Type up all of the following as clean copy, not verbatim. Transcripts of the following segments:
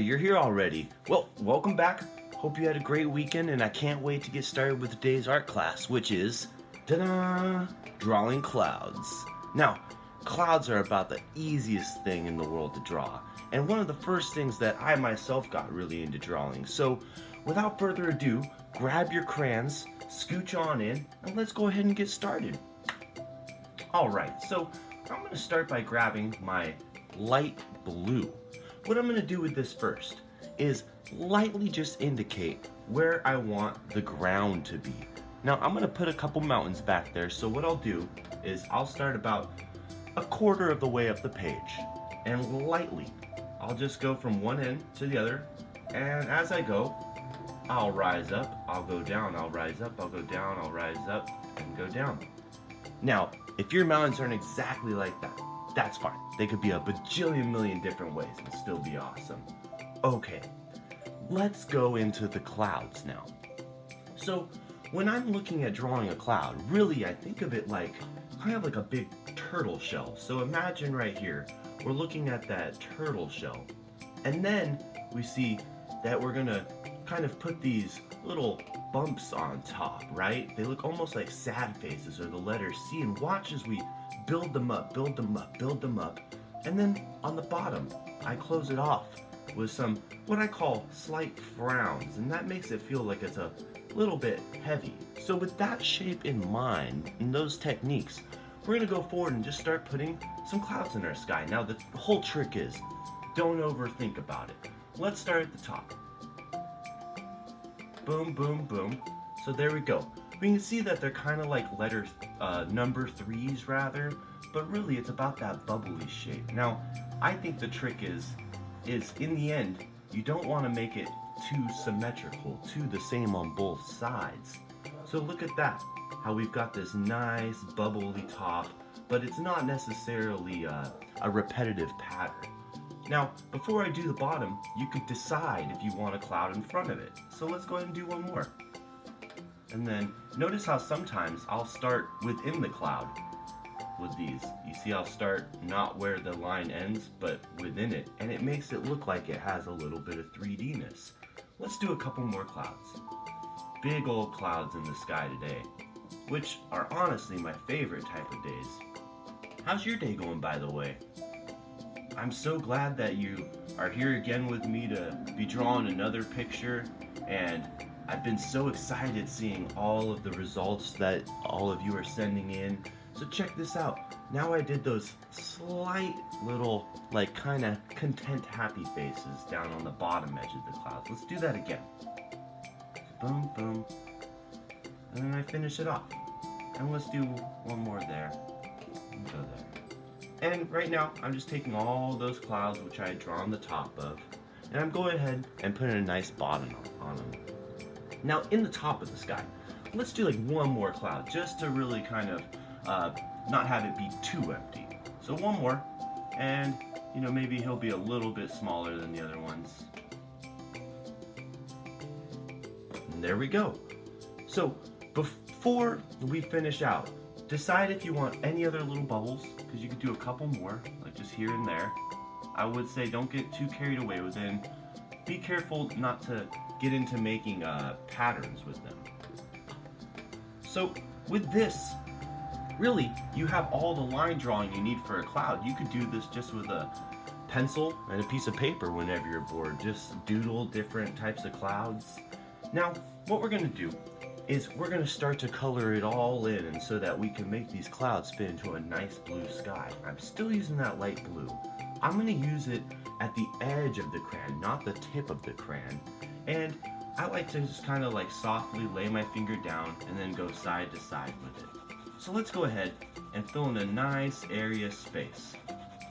you're here already. Well, welcome back. Hope you had a great weekend, and I can't wait to get started with today's art class, which is, ta-da, drawing clouds. Now, clouds are about the easiest thing in the world to draw, and one of the first things that I myself got really into drawing. So, without further ado, grab your crayons, scooch on in, and let's go ahead and get started. Alright, so I'm going to start by grabbing my light blue. What I'm going to do with this first is lightly just indicate where I want the ground to be. Now I'm going to put a couple mountains back there, so what I'll do is I'll start about a quarter of the way up the page, and lightly I'll just go from one end to the other, and as I go I'll rise up, I'll go down, I'll rise up, I'll go down, I'll rise up and go down. Now if your mountains aren't exactly like that, that's fine. They could be a bajillion million different ways and still be awesome. Okay, let's go into the clouds now. So when I'm looking at drawing a cloud, really I think of it like kind of like a big turtle shell. So imagine right here, we're looking at that turtle shell, and then we see that we're gonna kind of put these little bumps on top, right? They look almost like sad faces or the letter C, and watch as we build them up, build them up, build them up. And then on the bottom, I close it off with some, what I call slight frowns, and that makes it feel like it's a little bit heavy. So with that shape in mind, and those techniques, we're gonna go forward and just start putting some clouds in our sky. Now the whole trick is, don't overthink about it. Let's start at the top. Boom, boom, boom. So there we go. We can see that they're kind of like number threes rather, but really it's about that bubbly shape. Now, I think the trick is in the end, you don't want to make it too symmetrical, too the same on both sides. So look at that, how we've got this nice bubbly top, but it's not necessarily a repetitive pattern. Now, before I do the bottom, you could decide if you want a cloud in front of it. So let's go ahead and do one more. And then notice how sometimes I'll start within the cloud with these. You see I'll start not where the line ends, but within it, and it makes it look like it has a little bit of 3D-ness. Let's do a couple more clouds. Big old clouds in the sky today, which are honestly my favorite type of days. How's your day going, by the way? I'm so glad that you are here again with me to be drawing another picture, and I've been so excited seeing all of the results that all of you are sending in. So check this out. Now I did those slight little, like kind of content happy faces down on the bottom edge of the clouds. Let's do that again. Boom, boom. And then I finish it off. And let's do one more there. And go there. And right now, I'm just taking all those clouds which I had drawn the top of, and I'm going ahead and putting a nice bottom on them. Now, in the top of the sky, let's do like one more cloud, just to really kind of not have it be too empty. So one more, and you know, maybe he'll be a little bit smaller than the other ones. And there we go. So before we finish out, decide if you want any other little bubbles, because you could do a couple more, like just here and there. I would say don't get too carried away with it, and be careful not to get into making patterns with them. So with this, really, you have all the line drawing you need for a cloud. You could do this just with a pencil and a piece of paper whenever you're bored. Just doodle different types of clouds. Now, what we're going to do is we're going to start to color it all in, and so that we can make these clouds fit into a nice blue sky. I'm still using that light blue. I'm going to use it at the edge of the crayon, not the tip of the crayon. And I like to just kind of like softly lay my finger down and then go side to side with it. So let's go ahead and fill in a nice area space.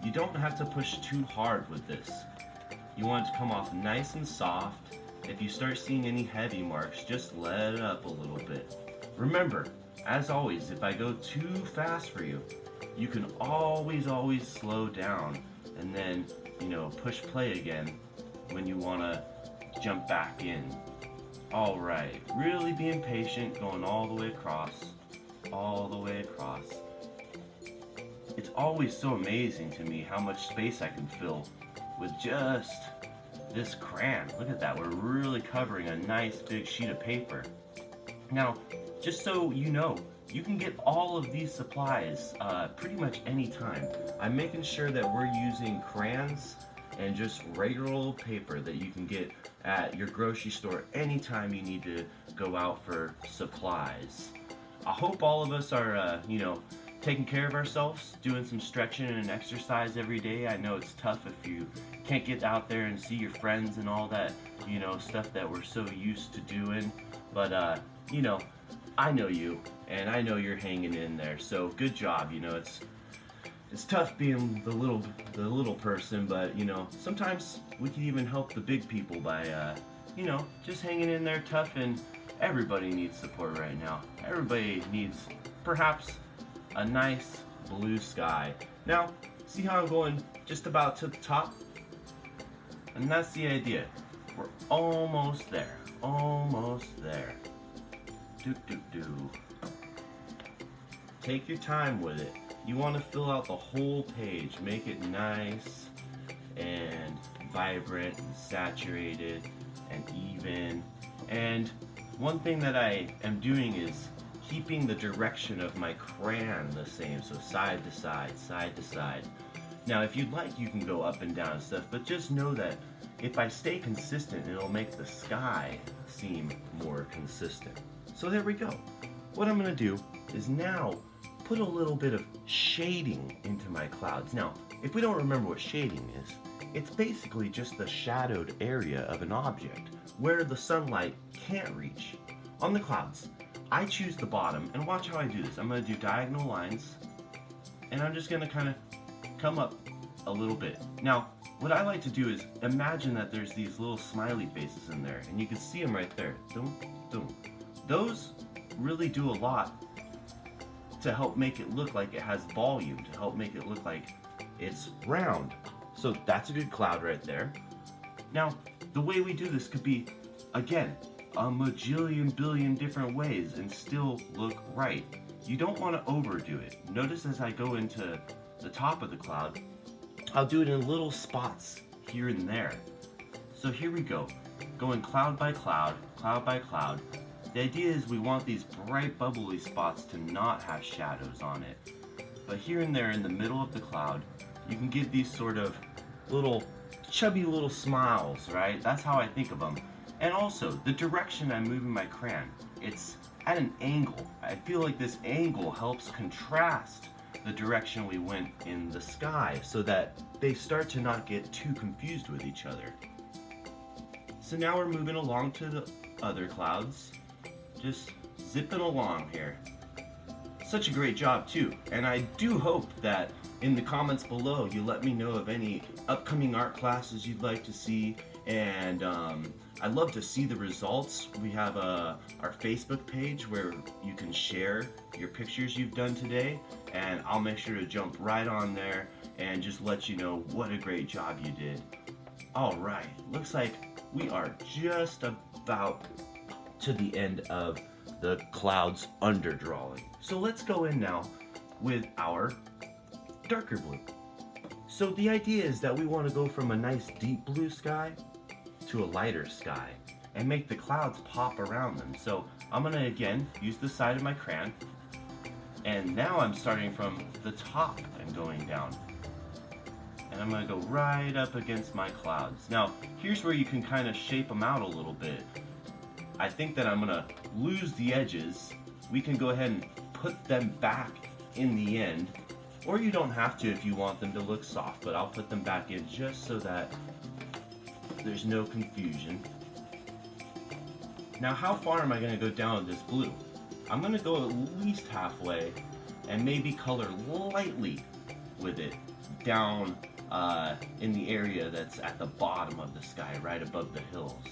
You don't have to push too hard with this. You want it to come off nice and soft. If you start seeing any heavy marks, just let it up a little bit. Remember, as always, if I go too fast for you, you can always slow down and then, you know, push play again when you want to jump back in. Alright, really being patient, going all the way across, all the way across. It's always so amazing to me how much space I can fill with just this crayon. Look at that, we're really covering a nice big sheet of paper. Now, just so you know, you can get all of these supplies pretty much anytime. I'm making sure that we're using crayons and just regular old paper that you can get at your grocery store anytime you need to go out for supplies. I hope all of us are, taking care of ourselves, doing some stretching and exercise every day. I know it's tough if you can't get out there and see your friends and all that, stuff that we're so used to doing. But, I know you, and I know you're hanging in there. So good job. It's tough being the little person, but sometimes we can even help the big people by, just hanging in there tough. And everybody needs support right now. Everybody needs perhaps a nice blue sky. Now, see how I'm going just about to the top? And that's the idea. We're almost there. Almost there. Do. Take your time with it. You want to fill out the whole page. Make it nice and vibrant and saturated and even. And one thing that I am doing is keeping the direction of my crayon the same. So side to side, side to side. Now, if you'd like, you can go up and down and stuff, but just know that if I stay consistent, it'll make the sky seem more consistent. So there we go. What I'm going to do is now put a little bit of shading into my clouds. Now, if we don't remember what shading is, it's basically just the shadowed area of an object where the sunlight can't reach. On the clouds, I choose the bottom, and watch how I do this. I'm going to do diagonal lines, and I'm just going to kind of come up a little bit. Now, what I like to do is imagine that there's these little smiley faces in there, and you can see them right there. Dum, dum. Those really do a lot to help make it look like it has volume, to help make it look like it's round. So that's a good cloud right there. Now, the way we do this could be, again, a majillion billion different ways and still look right. You don't want to overdo it. Notice as I go into the top of the cloud, I'll do it in little spots here and there. So here we go, going cloud by cloud, cloud by cloud. The idea is we want these bright bubbly spots to not have shadows on it. But here and there in the middle of the cloud, you can give these sort of little chubby little smiles, right? That's how I think of them. And also, the direction I'm moving my crayon, it's at an angle. I feel like this angle helps contrast the direction we went in the sky so that they start to not get too confused with each other. So now we're moving along to the other clouds. Just zipping along here. Such a great job too, and I do hope that in the comments below you let me know of any upcoming art classes you'd like to see, and I'd love to see the results. We have our Facebook page where you can share your pictures you've done today, and I'll make sure to jump right on there and just let you know what a great job you did. Alright, looks like we are just about to the end of the clouds underdrawing. So let's go in now with our darker blue. So the idea is that we want to go from a nice deep blue sky to a lighter sky and make the clouds pop around them. So I'm going to again use the side of my crayon, and now I'm starting from the top and going down. And I'm going to go right up against my clouds. Now here's where you can kind of shape them out a little bit. I think that I'm going to lose the edges. We can go ahead and put them back in the end, or you don't have to if you want them to look soft, but I'll put them back in just so that there's no confusion. Now how far am I going to go down with this blue? I'm going to go at least halfway and maybe color lightly with it down in the area that's at the bottom of the sky, right above the hills.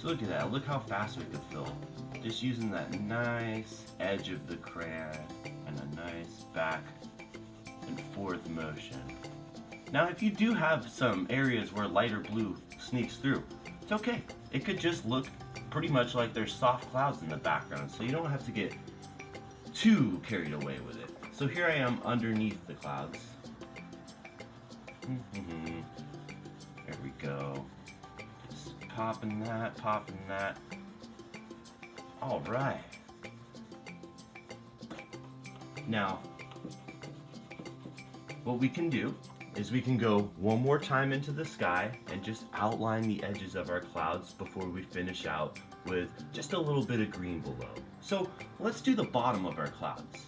So look at that, look how fast we could fill. Just using that nice edge of the crayon and a nice back and forth motion. Now if you do have some areas where lighter blue sneaks through, it's okay. It could just look pretty much like there's soft clouds in the background, so you don't have to get too carried away with it. So here I am underneath the clouds. There we go. popping that, popping that. All right. Now, what we can do is we can go one more time into the sky and just outline the edges of our clouds before we finish out with just a little bit of green below. So let's do the bottom of our clouds.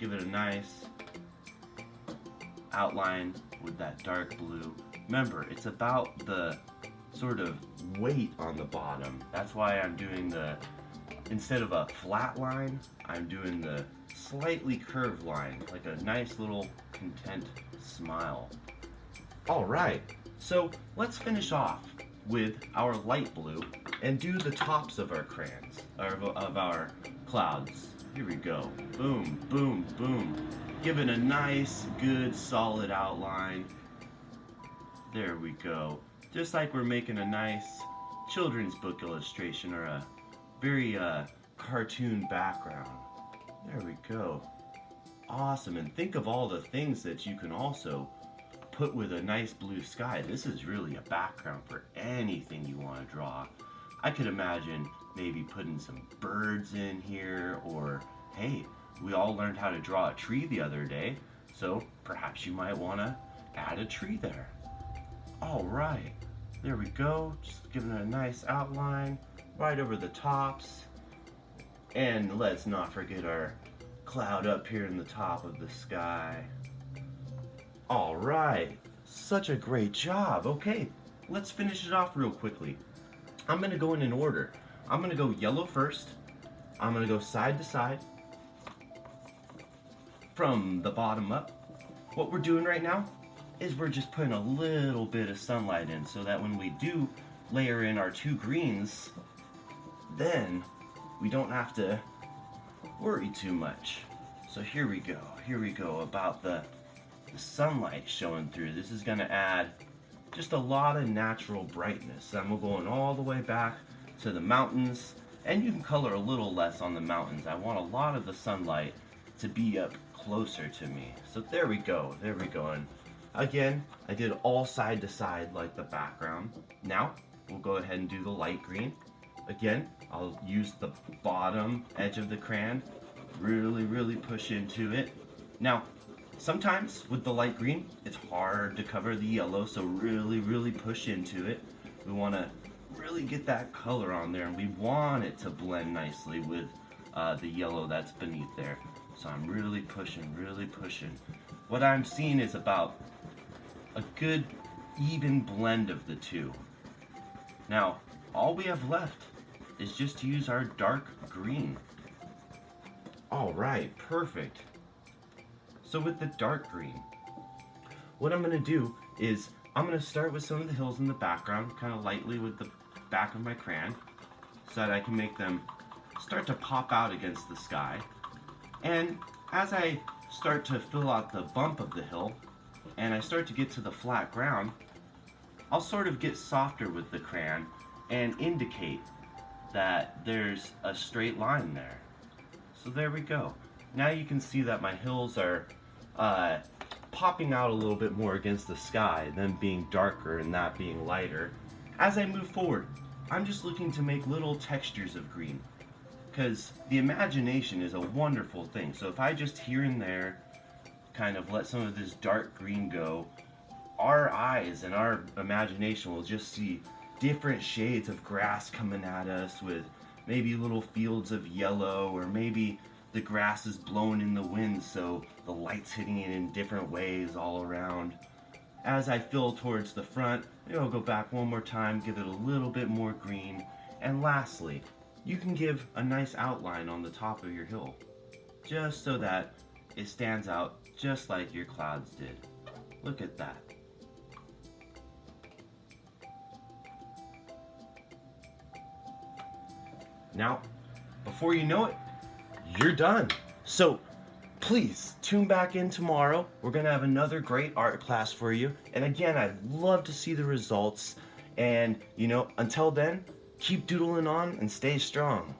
Give it a nice outline with that dark blue. Remember, it's about the sort of weight on the bottom. That's why I'm doing the, instead of a flat line, I'm doing the slightly curved line, like a nice little content smile. All right, so let's finish off with our light blue and do the tops of our crayons, of our clouds. Here we go. Boom, boom, boom. Give it a nice, good, solid outline. There we go. Just like we're making a nice children's book illustration or a very cartoon background. There we go. Awesome. And think of all the things that you can also put with a nice blue sky. This is really a background for anything you want to draw. I could imagine maybe putting some birds in here, or hey, we all learned how to draw a tree the other day, so perhaps you might want to add a tree there. All right, there we go. Just giving it a nice outline right over the tops. And let's not forget our cloud up here in the top of the sky. All right, such a great job. Okay, let's finish it off real quickly. I'm gonna go in order. I'm gonna go yellow first. I'm gonna go side to side from the bottom up. What we're doing right now is we're just putting a little bit of sunlight in so that when we do layer in our two greens, then we don't have to worry too much. So here we go about the sunlight showing through. This is gonna add just a lot of natural brightness. And we're going all the way back to the mountains, and you can color a little less on the mountains. I want a lot of the sunlight to be up closer to me. So there we go. And again, I did all side to side like the background. Now, we'll go ahead and do the light green. Again, I'll use the bottom edge of the crayon, really push into it. Now, sometimes with the light green, it's hard to cover the yellow, so really push into it. We want to really get that color on there, and we want it to blend nicely with the yellow that's beneath there. So I'm really pushing. What I'm seeing is about a good even blend of the two. Now, all we have left is just to use our dark green. All right, perfect. So with the dark green, what I'm gonna do is I'm gonna start with some of the hills in the background, kind of lightly with the back of my crayon, so that I can make them start to pop out against the sky. And as I start to fill out the bump of the hill, and I start to get to the flat ground, I'll sort of get softer with the crayon and indicate that there's a straight line there. So there we go. Now you can see that my hills are popping out a little bit more against the sky, them being darker and that being lighter. As I move forward, I'm just looking to make little textures of green, because the imagination is a wonderful thing. So if I just here and there kind of let some of this dark green go, our eyes and our imagination will just see different shades of grass coming at us, with maybe little fields of yellow, or maybe the grass is blowing in the wind, so the light's hitting it in different ways all around. As I fill towards the front, I'll go back one more time, give it a little bit more green, and lastly, you can give a nice outline on the top of your hill, just so that it stands out just like your clouds did. Look at that. Now, before you know it, you're done. So please tune back in tomorrow. We're gonna have another great art class for you. And again, I'd love to see the results. And until then, keep doodling on and stay strong.